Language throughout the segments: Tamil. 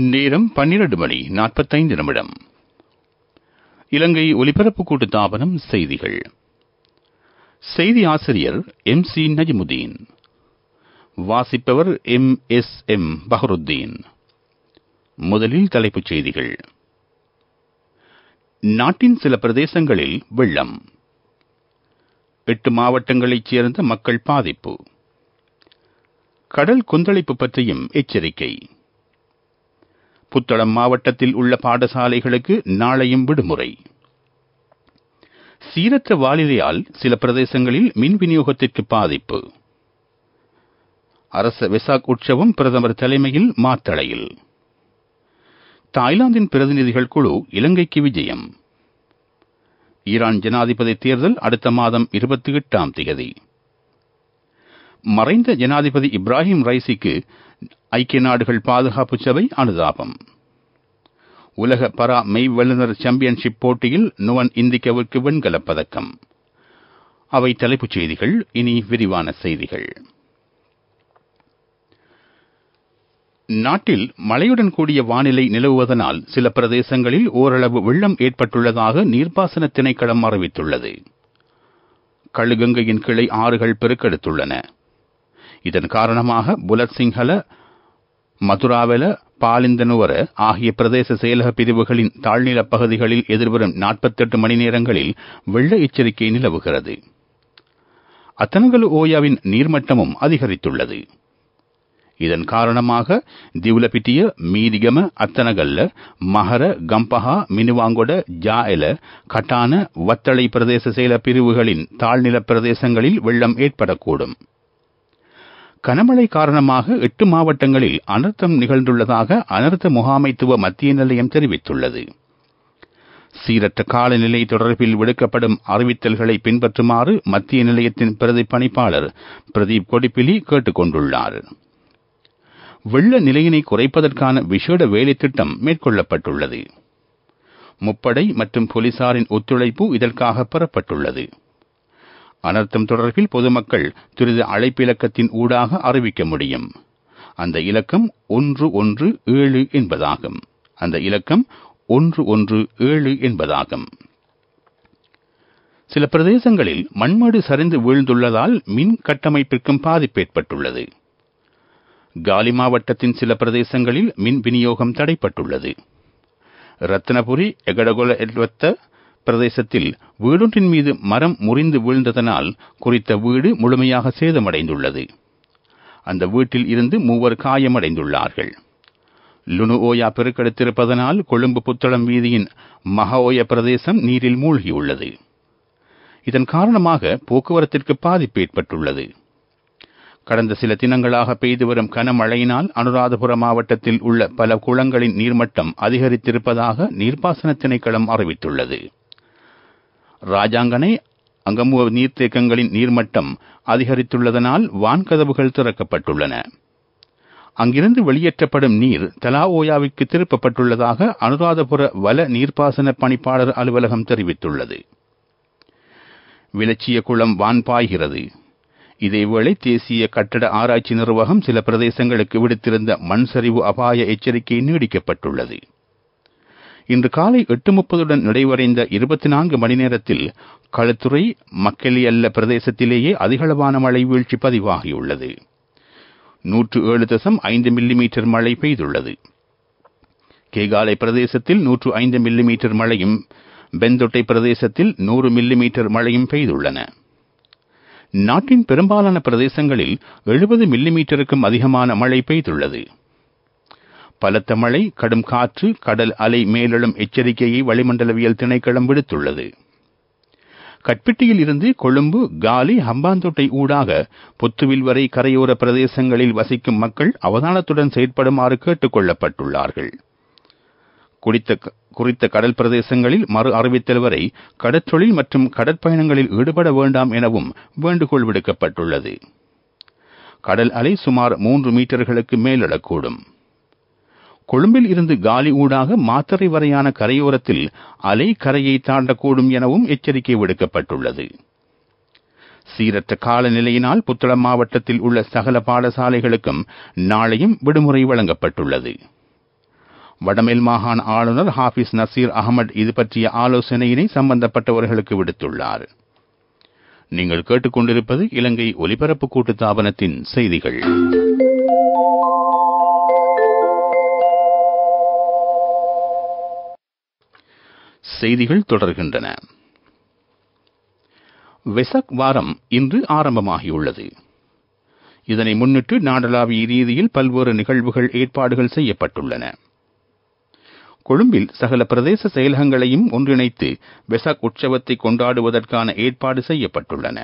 நேரம் 12:45. இலங்கை ஒலிபரப்பு கூட்டுத்தாபனம் செய்திகள். செய்தி ஆசிரியர் MC நஜிமுதீன். வாசிப்பவர் MSM பஹருத்தீன். முதலில் தலைப்புச் செய்திகள். நாட்டின் சில பிரதேசங்களில் வெள்ளம். 8 மாவட்டங்களைச் சேர்ந்த மக்கள் பாதிப்பு. கடல் கொந்தளிப்பு பற்றியும் எச்சரிக்கை. புத்தளம் மாவட்டத்தில் உள்ள பாடசாலைகளுக்கு நாளையும் விடுமுறை. சீரற்ற வானிலையால் சில பிரதேசங்களில் மின் விநியோகத்திற்கு பாதிப்பு. அரச வெசாக் உற்சவம் பிரதமர் தலைமையில் மாத்தளையில். தாய்லாந்தின் பிரதிநிதிகள் குழு இலங்கைக்கு விஜயம். ஈரான் ஜனாதிபதி தேர்தல் அடுத்த மாதம் 28ஆம் தேதி. மறைந்த ஜனாதிபதி இப்ராஹிம் ரைசிக்கு ஐக்கிய நாடுகள் பாதுகாப்பு சபை அனுதாபம். உலக பரா மெய் வல்லுநர் சாம்பியன்ஷிப் போட்டியில் நுவன் இந்திக்காவிற்கு வெண்கலப் பதக்கம். அவை தலைப்புச் செய்திகள். இனி விரிவான செய்திகள். நாட்டில் மழையுடன் கூடிய வானிலை நிலவுவதனால் சில பிரதேசங்களில் ஓரளவு வெள்ளம் ஏற்பட்டுள்ளதாக நீர்ப்பாசன திணைக்களம் அறிவித்துள்ளது. கழுகங்கையின் கிளை ஆறுகள் பெருக்கெடுத்துள்ளன. இதன் காரணமாக புலத்சிங்கல, மதுராவெல, பாலிந்தனுவர ஆகிய பிரதேச செயலக பிரிவுகளின் தாழ்நிலப் பகுதிகளில் எதிர்வரும் 48 மணி நேரங்களில் வெள்ள எச்சரிக்கை நிலவுகிறது. அத்தனகலு ஓயாவின் நீர்மட்டமும் அதிகரித்துள்ளது. இதன் காரணமாக திவுலபிட்டிய, மீரிகம, அத்தனகல்ல, மகர, கம்பஹா, மினுவாங்கொட, ஜாஎல, கட்டான, வத்தளை பிரதேச செயல பிரிவுகளின் தாழ்நிலப் பிரதேசங்களில் வெள்ளம் ஏற்படக்கூடும். கனமழை காரணமாக 8 மாவட்டங்களில் அனர்த்தம் நிகழ்ந்துள்ளதாக அனர்த்த முகாமைத்துவ மத்திய நிலையம் தெரிவித்துள்ளது. சீரற்ற காலநிலை தொடர்பில் விடுக்கப்படும் அறிவித்தல்களை பின்பற்றுமாறு மத்திய நிலையத்தின் பிரதி பணிப்பாளர் பிரதீப் கொடிப்பிலி கேட்டுக் கொண்டுள்ளார். வெள்ள நிலையினை குறைப்பதற்கான விசேட வேலை திட்டம் மேற்கொள்ளப்பட்டுள்ளது. முப்படை மற்றும் போலீசாரின் ஒத்துழைப்பு இதற்காக பெறப்பட்டுள்ளது. அனர்த்தம் தொடர்பில் பொதுமக்கள் துரித அழைப்பிலக்கத்தின் ஊடாக அறிவிக்க முடியும். அந்த இலக்கம் 117 என்பதாகும். சில பிரதேசங்களில் மண்மேடு சரிந்து வீழ்ந்துள்ளதால் மின் கட்டமைப்பிற்கும் பாதிப்பு ஏற்பட்டுள்ளது. காலி மாவட்டத்தின் சில பிரதேசங்களில் மின் விநியோகம் தடைப்பட்டுள்ளது. ரத்னபுரி, எகடகொல எல்வத்த பிரதேசத்தில் வீடொன்றின் மீது மரம் முறிந்து வீழ்ந்ததனால் குறித்த வீடு முழுமையாக சேதமடைந்துள்ளது. அந்த வீட்டில் இருந்து 3 காயமடைந்துள்ளார்கள். லுனு ஓயா பெருக்கெடுத்திருப்பதனால் கொழும்பு புத்தளம் வீதியின் மகோய பிரதேசம் நீரில் மூழ்கியுள்ளது. இதன் காரணமாக போக்குவரத்திற்கு பாதிப்பு ஏற்பட்டுள்ளது. கடந்த சில தினங்களாக பெய்து வரும் கனமழையினால் அனுராதபுர மாவட்டத்தில் உள்ள பல குளங்களின் நீர்மட்டம் அதிகரித்திருப்பதாக நீர்ப்பாசன திணைக்களம் அறிவித்துள்ளது. ராஜாங்கனை, அங்கமுவ நீர்த்தேக்கங்களின் நீர்மட்டம் அதிகரித்துள்ளதனால் வான்கதவுகள் திறக்கப்பட்டுள்ளன. அங்கிருந்து வெளியேற்றப்படும் நீர் தலா ஓயாவிற்கு திருப்பப்பட்டுள்ளதாக அனுராதபுர வல நீர்ப்பாசன பணிப்பாளர் அலுவலகம் தெரிவித்துள்ளது. விலச்சிய குளம் வான் பாய்கிறது. இதேவேளை தேசிய கட்டட ஆராய்ச்சி நிர்வாகம் சில பிரதேசங்களுக்கு விடுத்திருந்த மண் சரிவு அபாய எச்சரிக்கை நீடிக்கப்பட்டுள்ளது. இன்று காலை 8:30 நிறைவடைந்த 24 மணி நேரத்தில் களுத்துறை, மக்களியல்ல பிரதேசத்திலேயே அதிகளவான மழை வீழ்ச்சி பதிவாகியுள்ளது. 107.5 மில்லிமீட்டர் மழை பெய்துள்ளது. கேகாலை பிரதேசத்தில் 105 மில்லிமீட்டர் மழையும், பெந்தொட்டை பிரதேசத்தில் 100 மில்லிமீட்டர் மழையும் பெய்துள்ளன. நாட்டின் பெரும்பாலான பிரதேசங்களில் 70 மில்லிமீட்டருக்கும் அதிகமான மழை பெய்துள்ளது. பலத்த மழை, கடும் காற்று, கடல் அலை மேலெழும் எச்சரிக்கையை வளிமண்டலவியல் திணைக்களம் விடுத்துள்ளது. கட்பிட்டியில் இருந்து கொழும்பு, காலி, ஹம்பாந்தோட்டை ஊடாக பொத்துவில் வரை கரையோர பிரதேசங்களில் வசிக்கும் மக்கள் அவதானத்துடன் செயற்படுமாறு கேட்டுக் கொள்ளப்பட்டுள்ளார்கள். குறித்த கடல் பிரதேசங்களில் மறு அறிவித்தல் வரை கடற்றொழில் மற்றும் கடற்பயணங்களில் ஈடுபட வேண்டாம் எனவும் வேண்டுகோள் விடுக்கப்பட்டுள்ளது. கடல் அலை சுமார் 3 மீட்டர்களுக்கு மேலெழக்கூடும். கொழும்பில் இருந்து காலி ஊடாக மாத்தறை வரையான கரையோரத்தில் அலை கரையை தாண்டக்கூடும் எனவும் எச்சரிக்கை விடுக்கப்பட்டுள்ளது. சீரற்ற காலநிலையினால் புத்தளம் மாவட்டத்தில் உள்ள சகல பாடசாலைகளுக்கும் நாளையும் விடுமுறை வழங்கப்பட்டுள்ளது. வடமேல் மாகாண ஆளுநர் ஹாஃபிஸ் நசீர் அகமது இது பற்றிய ஆலோசனையினை சம்பந்தப்பட்டவர்களுக்கு விடுத்துள்ளார். நீங்கள் கேட்டுக்கொண்டிருப்பது இலங்கை ஒலிபரப்பு கூட்டுத்தாபனத்தின் செய்திகள். செய்திகள் தொடர்கின்றன. வெசக் வாரம் இன்று ஆரம்பமாகியுள்ளது. இதனை முன்னிட்டு நாடளாவிய ரீதியில் பல்வேறு நிகழ்வுகள் ஏற்பாடுகள் செய்யப்பட்டுள்ளன. கொழும்பில் சகல பிரதேச செயலகங்களையும் ஒன்றிணைத்து வெசாக் உற்சவத்தை கொண்டாடுவதற்கான ஏற்பாடு செய்யப்பட்டுள்ளன.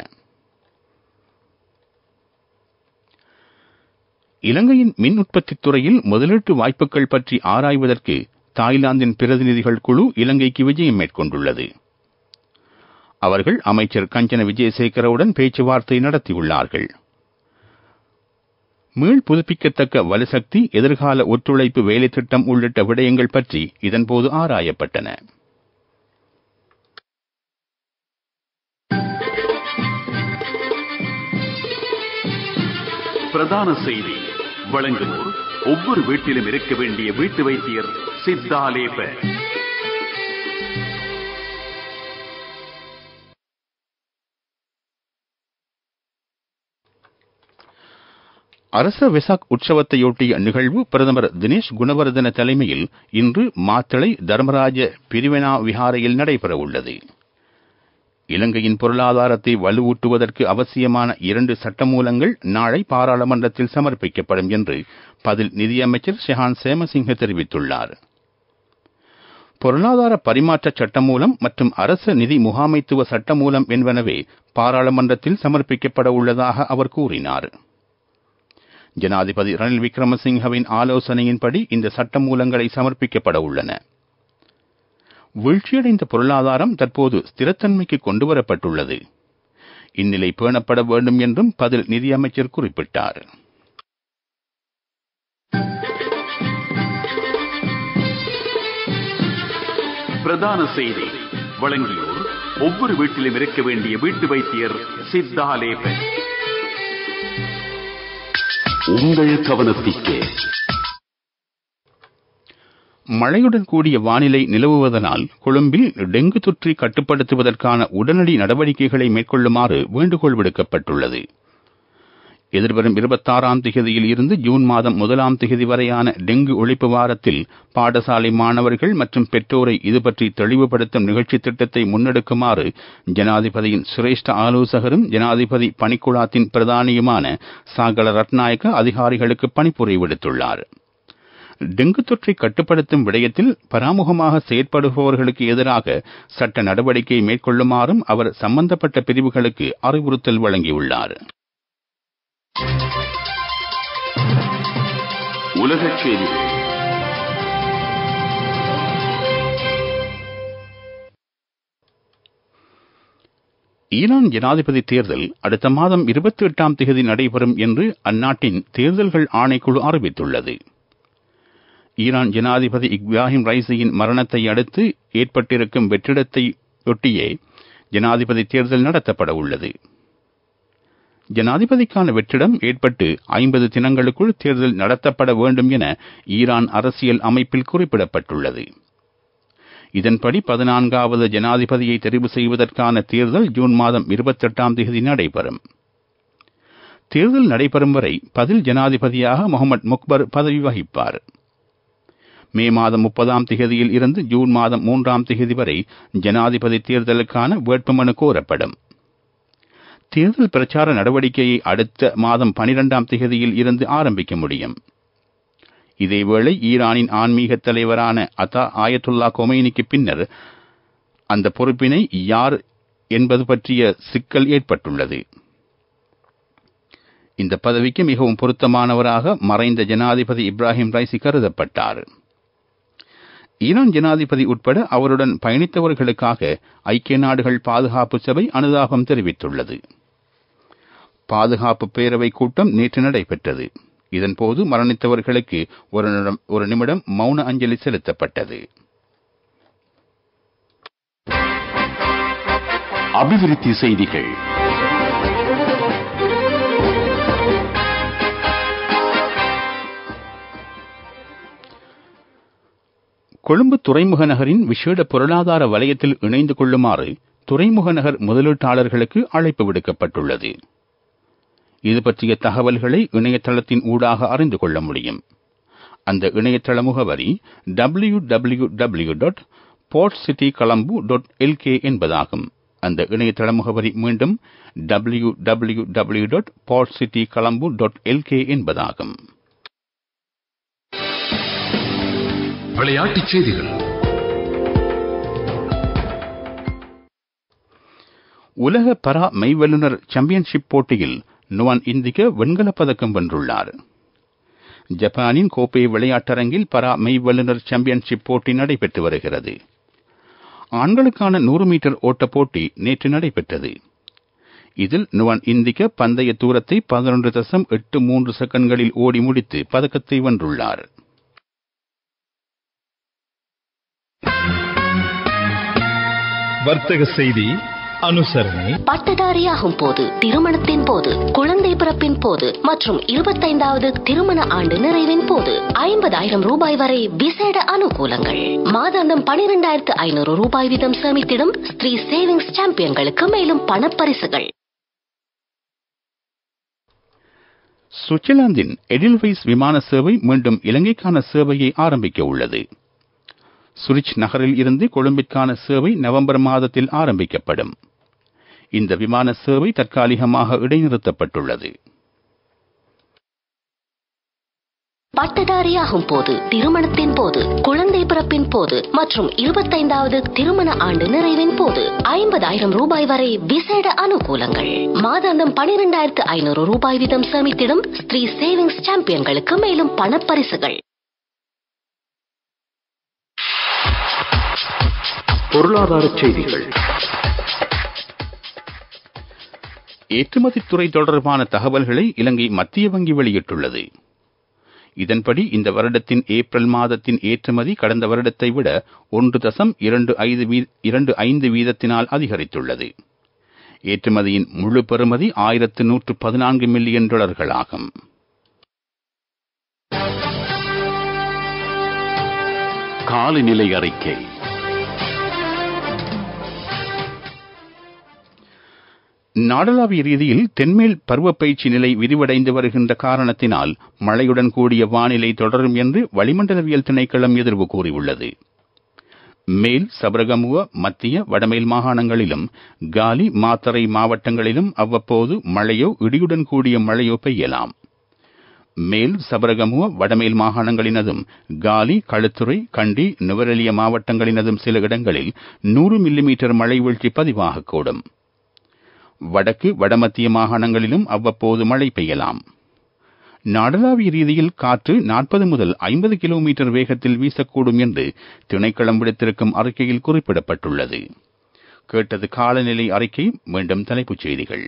இலங்கையின் மின் உற்பத்தி துறையில் முதலீட்டு வாய்ப்புகள் பற்றி ஆராய்வதற்கு தாய்லாந்தின் பிரதிநிதிகள் குழு இலங்கைக்கு விஜயம் மேற்கொண்டுள்ளது. அவர்கள் அமைச்சர் கஞ்சன விஜயசேகரவுடன் பேச்சுவார்த்தை நடத்தியுள்ளார்கள். மீள் புதுப்பிக்கத்தக்க வலுசக்தி, எதிர்கால ஒத்துழைப்பு வேலை திட்டம் உள்ளிட்ட விடயங்கள் பற்றி இதன்போது ஆராயப்பட்டன. பிரதான செய்தி வழங்குவோர் ஒவ்வொரு வீட்டிலும் இருக்க வேண்டிய வீட்டு வைத்தியர் சித்தாலேப. அரச வெசாக் உற்சவத்தையொட்டிய நிகழ்வு பிரதமர் தினேஷ் குணவர்தன தலைமையில் இன்று மாத்தளை தர்மராஜ பிரிவினா விஹாரையில் நடைபெறவுள்ளது. இலங்கையின் பொருளாதாரத்தை வலுவூட்டுவதற்கு அவசியமான 2 சட்டமூலங்கள் நாளை பாராளுமன்றத்தில் சமர்ப்பிக்கப்படும் என்று பதில் நிதியமைச்சர் ஷெஹான் சேமசிங்க தெரிவித்துள்ளார். பொருளாதார பரிமாற்ற சட்டமூலம் மற்றும் அரச நிதி முகாமைத்துவ சட்டமூலம் என்பனவே பாராளுமன்றத்தில் சமர்ப்பிக்கப்பட உள்ளதாக அவர் கூறினார். ஜனாதிபதி ரணில் விக்ரமசிங்கவின் ஆலோசனையின்படி இந்த சட்டமூலங்களை சமர்ப்பிக்கப்பட உள்ளன. வீழ்ச்சியடைந்த பொருளாதாரம் தற்போது ஸ்திரத்தன்மைக்கு கொண்டுவரப்பட்டுள்ளது. இந்நிலை பேணப்பட வேண்டும் என்றும் பதில் நிதியமைச்சர் குறிப்பிட்டார். பிரதான செய்தி வழங்கியோர் ஒவ்வொரு வீட்டிலும் இருக்க வேண்டிய வீட்டு வைத்தியர் சித்தாலேப. உங்கள் கவனத்திற்கு மழையுடன் கூடிய வானிலை நிலவுவதனால் கொழும்பில் டெங்கு தொற்றை கட்டுப்படுத்துவதற்கான உடனடி நடவடிக்கைகளை மேற்கொள்ளுமாறு வேண்டுகோள் விடுக்கப்பட்டுள்ளது. எதிர்வரும் 26ஆம் தேதியில் இருந்து ஜூன் மாதம் 1ஆம் தேதி வரையான டெங்கு ஒழிப்பு வாரத்தில் பாடசாலை மாணவர்கள் மற்றும் பெற்றோரை இதுபற்றி தெளிவுபடுத்தும் நிகழ்ச்சி திட்டத்தை முன்னெடுக்குமாறு ஜனாதிபதியின் சிரேஷ்ட ஆலோசகரும் ஜனாதிபதி பணிக்குழாத்தின் பிரதானியுமான சாகல ரத்நாயக்க அதிகாரிகளுக்கு பணிப்புரை விடுத்துள்ளார். டெங்கு தொற்றை கட்டுப்படுத்தும் விடயத்தில் பராமுகமாக செயற்படுபவர்களுக்கு எதிராக சட்ட நடவடிக்கை மேற்கொள்ளுமாறும் அவர் சம்பந்தப்பட்ட பிரிவுகளுக்கு அறிவுறுத்தல் வழங்கியுள்ளார். உலகச் செய்திகள். ஈரான் ஜனாதிபதி தேர்தல் அடுத்த மாதம் 28ஆம் தேதி நடைபெறும் என்று அந்நாட்டின் தேர்தல்கள் ஆணைக்குழு அறிவித்துள்ளது. ஈரான் ஜனாதிபதி இப்ராஹிம் ரைசியின் மரணத்தை அடுத்து ஏற்பட்டிருக்கும் வெற்றிடத்தையொட்டியே ஜனாதிபதி தேர்தல் நடத்தப்பட உள்ளது. ஜனாதிபதிக்கான வெற்றிடம் ஏற்பட்டு 50 தினங்களுக்குள் தேர்தல் நடத்தப்பட வேண்டும் என ஈரான் அரசியல் அமைப்பில் குறிப்பிடப்பட்டுள்ளது. இதன்படி 14வது ஜனாதிபதியை தெரிவு செய்வதற்கான தேர்தல் ஜூன் மாதம் 28ஆம் தேதி நடைபெறும். தேர்தல் நடைபெறும் வரை பதில் ஜனாதிபதியாக முகமது முக்பர் பதவி வகிப்பார். மே மாதம் 30ஆம் தேதியில் இருந்து ஜூன் மாதம் 3ஆம் தேதி வரை ஜனாதிபதி தேர்தலுக்கான வேட்புமனு கோரப்படும். தேர்தல் பிரச்சார நடவடிக்கையை அடுத்த மாதம் 12ஆம் தேதியில் இருந்து ஆரம்பிக்க முடியும். இதேவேளை ஈரானின் ஆன்மீக தலைவரான ஆயத்துல்லா கொமைனிக்கு பின்னர் அந்த பொறுப்பினை யார் என்பது பற்றிய சிக்கல் ஏற்பட்டுள்ளது. இந்த பதவிக்கு மிகவும் பொருத்தமானவராக மறைந்த ஜனாதிபதி இப்ராஹிம் ரைசி கருதப்பட்டார். ஈரான் ஜனாதிபதி உட்பட அவருடன் பயணித்தவர்களுக்காக ஐக்கிய நாடுகள் பாதுகாப்பு சபை அனுதாபம் தெரிவித்துள்ளது. பாதுகாப்பு பேரவை கூட்டம் நேற்று நடைபெற்றது. இதன்போது மரணித்தவர்களுக்கு ஒரு நிமிடம் மௌன அஞ்சலி செலுத்தப்பட்டது. அபிவிருத்தி செய்திகள். கொழும்பு துறைமுக நகரின் விசேட பொருளாதார வலயத்தில் இணைந்து கொள்ளுமாறு துறைமுக நகர் முதலீட்டாளர்களுக்கு அழைப்பு விடுக்கப்பட்டுள்ளது. இது பற்றிய தகவல்களை இணையதளத்தின் ஊடாக அறிந்து கொள்ள முடியும். அந்த இணையதள முகவரி www.portcitycolombo.lk என்பதாகும். அந்த இணையதள முகவரி மீண்டும் www.portcitycolombo.lk என்பதாகும். விளையாட்டுச் செய்திகள். உலக பரா மெய்வல்லுநர் சாம்பியன்ஷிப் போட்டியில் நுவான் இந்திக வெண்கலப் பதக்கம் வென்றுள்ளார். ஜப்பானின் கோப்பை விளையாட்டரங்கில் பரா மெய்வல்லுநர் சாம்பியன்ஷிப் போட்டி நடைபெற்று வருகிறது. ஆண்களுக்கான 100 மீட்டர் ஓட்ட போட்டி நேற்று நடைபெற்றது. இதில் நுவான் இந்திக பந்தய தூரத்தை 11.83 செகண்ட்களில் ஓடி முடித்து பதக்கத்தை வென்றுள்ளார். வர்த்தக செய்தி அனுசரணை. பட்டதாரியாகும் போது, திருமணத்தின் போது, குழந்தை பிறப்பின் போது மற்றும் 25வது திருமண ஆண்டு நிறைவின் போது 50,000 ரூபாய் வரை விசேட அனுகூலங்கள். மாதாந்தம் 12,500 ரூபாய் வீதம் சேமித்திடும் ஸ்ரீ சேவிங்ஸ் சாம்பியன்களுக்கு மேலும் பணப்பரிசுகள். சுவிட்சர்லாந்தின் எடில்வைஸ் விமான சேவை மீண்டும் இலங்கைக்கான சேவையை ஆரம்பிக்க உள்ளது. சுரிச் நகரில் இருந்து கொழும்பிற்கான சேவை நவம்பர் மாதத்தில் ஆரம்பிக்கப்படும். இந்த விமான சேவை தற்காலிகமாக இடைநிறுத்தப்பட்டுள்ளது. பட்டதாரியாகும் போது, திருமணத்தின் போது, குழந்தை பிறப்பின் போது மற்றும் 25வது திருமண ஆண்டு நிறைவின் போது 50,000 ரூபாய் வரை விசேட அனுகூலங்கள். மாதாந்தம் 12,500 ரூபாய் வீதம் சேமித்திடும் ஸ்ரீ சேவிங்ஸ் சாம்பியன்களுக்கு மேலும் பணப்பரிசுகள். பொருளாதார செய்திகள். ஏற்றுமதித்துறை தொடர்பான தகவல்களை இலங்கை மத்திய வங்கி வெளியிட்டுள்ளது. இதன்படி இந்த வருடத்தின் ஏப்ரல் மாதத்தின் ஏற்றுமதி கடந்த வருடத்தை விட 1.25 வீதத்தினால் அதிகரித்துள்ளது. ஏற்றுமதியின் முழு பெறுமதி $1,114 மில்லியன் ஆகும். காலநிலை அறிக்கை. நாடளாவிய ரீதியில் தென்மேல் பருவப்பயிற்சி நிலை விரிவடைந்து வருகின்ற காரணத்தினால் மழையுடன் கூடிய வானிலை தொடரும் என்று வளிமண்டலவியல் திணைக்களம் எதிர்வு கூறியுள்ளது. மேல் சபரகமுவ, மத்திய, வடமேல் மாகாணங்களிலும் காலி, மாத்தறை மாவட்டங்களிலும் அவ்வப்போது மழையோ இடியுடன் கூடிய மழையோ பெய்யலாம். மேல் சபரகமுவ, வடமேல் மாகாணங்களினதும் காலி, களுத்துறை, கண்டி, நுவரெலிய மாவட்டங்களினதும் சில இடங்களில் 100 மில்லிமீட்டர் மழை வீழ்ச்சி பதிவாகக்கூடும். வடக்கு, வடமத்திய மாகாணங்களிலும் அவ்வப்போது மழை பெய்யலாம். நாடளாவிய ரீதியில் காற்று 40 முதல் 50 கிலோமீட்டர் வேகத்தில் வீசக்கூடும் என்று திணைக்களம் விடுத்திருக்கும் அறிக்கையில் குறிப்பிடப்பட்டுள்ளது. கேட்டது காலநிலை அறிக்கை. மீண்டும் தலைப்புச் செய்திகள்.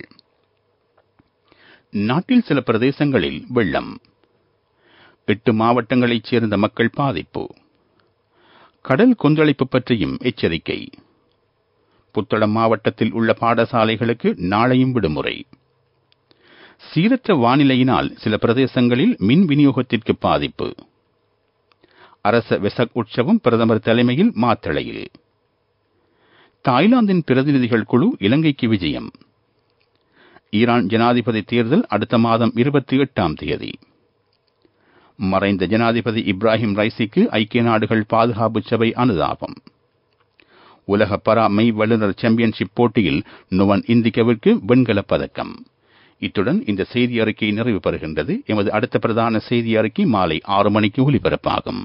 நாட்டில் சில பிரதேசங்களில் வெள்ளம். 8 மாவட்டங்களைச் சேர்ந்த மக்கள் பாதிப்பு. கடல் கொந்தளிப்பு பற்றியும் எச்சரிக்கை. புத்தளம் மாவட்டத்தில் உள்ள பாடசாலைகளுக்கு நாளையும் விடுமுறை. சீரற்ற வானிலையினால் சில பிரதேசங்களில் மின் விநியோகத்திற்கு பாதிப்பு. அரச வெசக் உற்சவம் பிரதமர் தலைமையில் மாத்தளையில். தாய்லாந்தின் பிரதிநிதிகள் குழு இலங்கைக்கு விஜயம். ஈரான் ஜனாதிபதி தேர்தல் அடுத்த மாதம் 28ஆம் தேதி. மறைந்த ஜனாதிபதி இப்ராஹிம் ரைசிக்கு ஐக்கிய நாடுகள் பாதுகாப்பு சபை அனுதாபம். உலக பரா மெய் வல்லுநர் சாம்பியன்ஷிப் போட்டியில் நுவான் இந்திகவிற்கு வெண்கலப் பதக்கம். இத்துடன் இந்த செய்தி அறிக்கை நிறைவு பெறுகின்றது. எமது அடுத்த பிரதான செய்தி அறிக்கை மாலை 6 மணிக்கு ஒலிபரப்பாகும்.